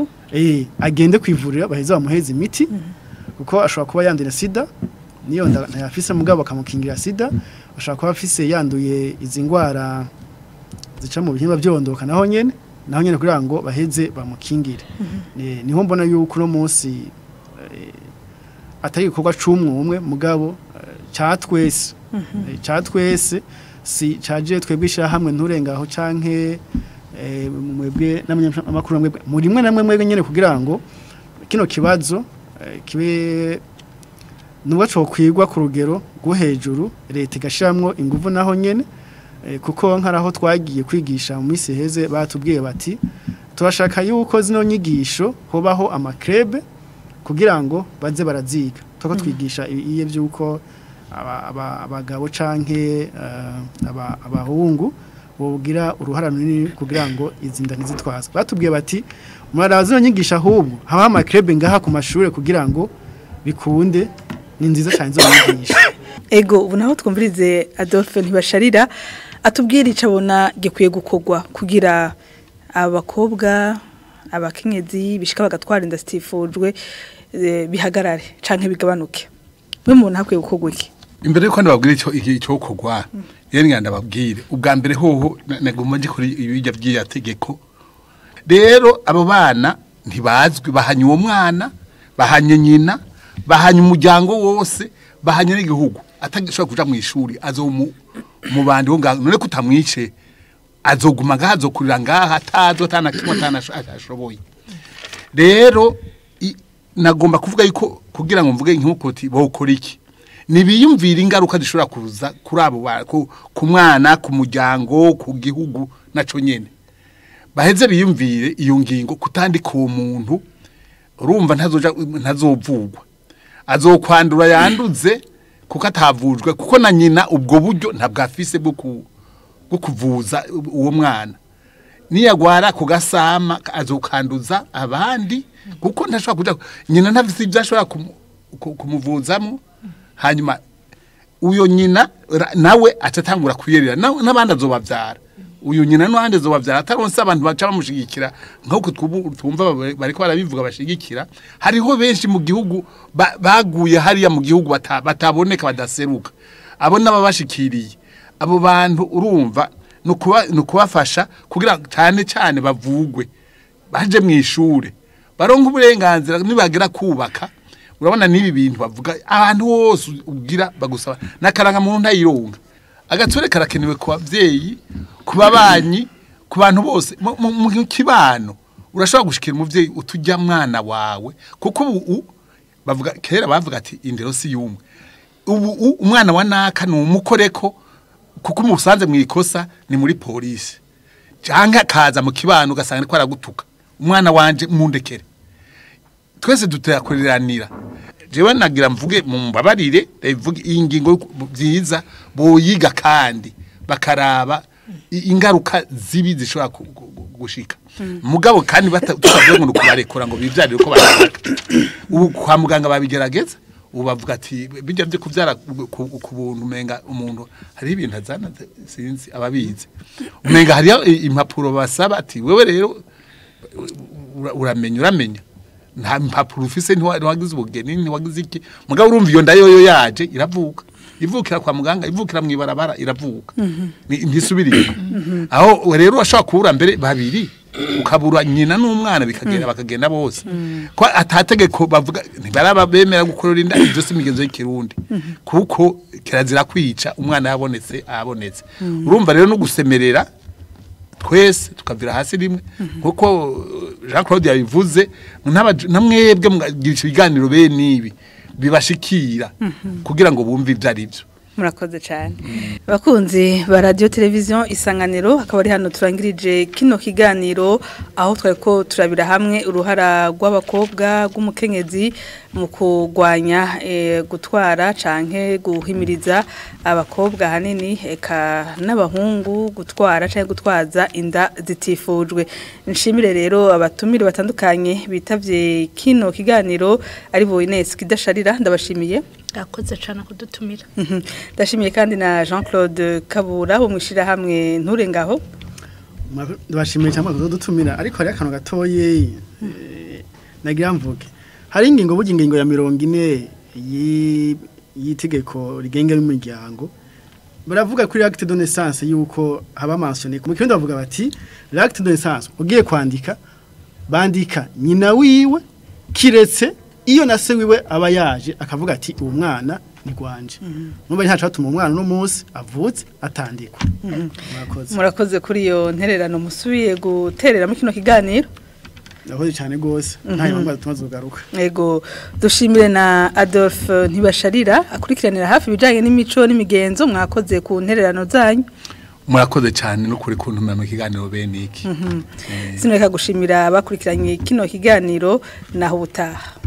agende kwivurira baheza bamuheza imiti kuko ashobora kuba yandura sida niyo ntayafise mugabo bakamukingira sida ashobora kuba afise yanduye izi ngwara zica mu bihimba byondoka naho nyene kugira ngo baheze bamukingire niho mbona yuko no munsi atari igikorwa c'umwe mugabo cyatwese si caje twebwisha hamwe nturengaho canke mwebwe n'amakuru mwebwe muri mwe namwe mwebwe nyene kugira ngo kino kibazo kibe nubwo cyo kwigwa ku rugero rwo hejuru leta igashiramwo ingufu naho nyene kuko nkaraho twagiye kwigisha mu minsi heze batubwiye bati turashaka yuko zino nyigisho hobaho amakrebe kugira ngo baze baraziga tuko twigisha iye byuko abagabo canke abahungu bogira uruhara runini kugira ngo izinda ntizitwaza batubwiye bati muraza nyigisha ahubwo haba amakrebe ngaha ku mashure kugira ngo bikunde ni nziza cyane zo nyigisha ego ubu naho twumvirize Adolphe ntibasharira atubwira icabona gikwiye gukogwa kugira abakobwa abakenyezi bishika bagatwara inda zitifujwe bihagarare canke bigabanuke mwe muntu hakwiye gukogwa iki imbere yuko ndababwira icyo kugwa yari ndababwire ubwa mbere hoho naguma kuri ibijya by'iyategeko rero abo bana ntibazwi bahanye uwo mwana bahanye nyina bahanye umuryango wose bahanye n'igihugu atagishobora kuja mu ishuri mu bandi ngaho none kutamwice azoguma ngaho kurira ngaho atazo atanashoboye rero nagomba kuvuga yuko kugira ngo mvuge nk'uko bokora iki nibiyumvira ingaruka zishobora kuza kuri abo ku mwana ku muryango ku gihugu naco nyene baheze biyumvire iyo ngingo kutandika uwo muntu urumva ntazovugwa azokwandura yanduze kuko atavujwe kuko na nyina ubwo buryo ntabwo afise bwo kuvuza uwo mwana niyagwara ku gasama azokanduza abandi kuko ntashobora kuja nyina ntafise ibyo ashobora kumuvuzamo hanyuma uyo nyina nawe atatangura kuyerera n'abandi azobavyara uyu nyina n'abandi azobavyara ataronse abantu baca bamushigikira nk'uko twumva bariko barabivuga bashigikira hariho benshi mu gihugu baguye hariya mu gihugu bataboneka badaseruka abo n'ababashikiriye abo bantu urumva nukubafasha kugira cyane bavugwe baje mu ishure baronka uburenganzira nibagira kubaka urabona nibi bintu bavuga abantu bose ugira bagusaba nakaranga muntu ntayironga agatsore karakenewe ku bavyeyi ku babanyi ku bantu bose mu kibano urashobora gushikira umuvyeyi utujya mwana wawe kuko ubu bavuga kera bavuga ati indero si yumwe ubu umwana wa naka numukoreko kuko umusanze mu ikosa ni muri police cyangwa kaza mu kibano ugasanga ko aragutuka umwana wanje mundekere twese dutayakoreranira jewe nagira mvuge mu mbabarire ndavuga ingingo byiza boyiga kandi bakaraba ingaruka zibi zishobora gushika mugabo kandi tutavuye ngo kubarekora ngo bivyarire uko baraka ubu kwa muganga babigerageza ubu bavuga ati bijya byo kuvyara ku buntu menga umuntu hari ibintu azana sinzi ababizi umenga hari impapuro basaba ati wewe rero uramenya nta mpapuro ufise ntiwagize ubugeni ntiwagize iki mugabo urumva iyo ndayoyo yaje iravuka ivukira kwa muganga ivukira mu ibarabara iravuka ntisubirira aho rero washaka kubura mbere babiri ukabura nyina n'umwana bakagenda bose ko atategeko bavuga ntibaraba bemera gukorera inda ibyo si migenzo y'ikirundi kuko kirazira kwica umwana yabonetse urumva rero no gusemerera twese tukavira hasi rimwe kuko Jean Claude yabivuze namwebwe mugira ibiganiro be nibi bibashikira kugira ngo bumve ibyo ari byo murakoze cyane bakunzi ba radio television isanganiro akaba ari hano turangirije kino kiganiro aho twariko turabira hamwe uruhara rw'abakobwa rw'umukenyezi mu kugwanya gutwara canke guhimiriza abakobwa hanini eka n'abahungu gutwara canke gutwaza inda zitifujwe nshimire rero abatumire batandukanye bitavye kino kiganiro ari bo Ines Kidasharira ndabashimiye Gakoze cyane kudutumira. Ndashimiye kandi na Jean-Claude Kabura bo mwishira hamwe nture ngaho. Ndabashimiye cyane kudutumira ariko hari akantu gatoye nagira mvuge. Hari ingingo bugingo ya 40 yitegeko rigenge y'umuryango. Baravuga kuri acte de naissance yuko haba mentionné. Mu kirundi bavuga bati l'acte de naissance ugiye kwandika bandika nyina wiwe kiretse iyo nase wiwe aba yaje akavuga ati uwo mwana ni gwanje numva ntacu atuma umwana no munsi avutse atandikwa murakoze kuri iyo ntererano musubiye guterera mu kino kiganiro nakoze cyane gose ntaye mpamvu tumazugaruka yego dushimire na Adolphe Ntibasharira akurikiranira hafi bijanye n'imico n'imigenzo mwakoze ku ntererano zanyu murakoze cyane no kuri kuntumira mu kiganiro beniki sineka gushimira abakurikiranye kino kiganiro naho ubutaha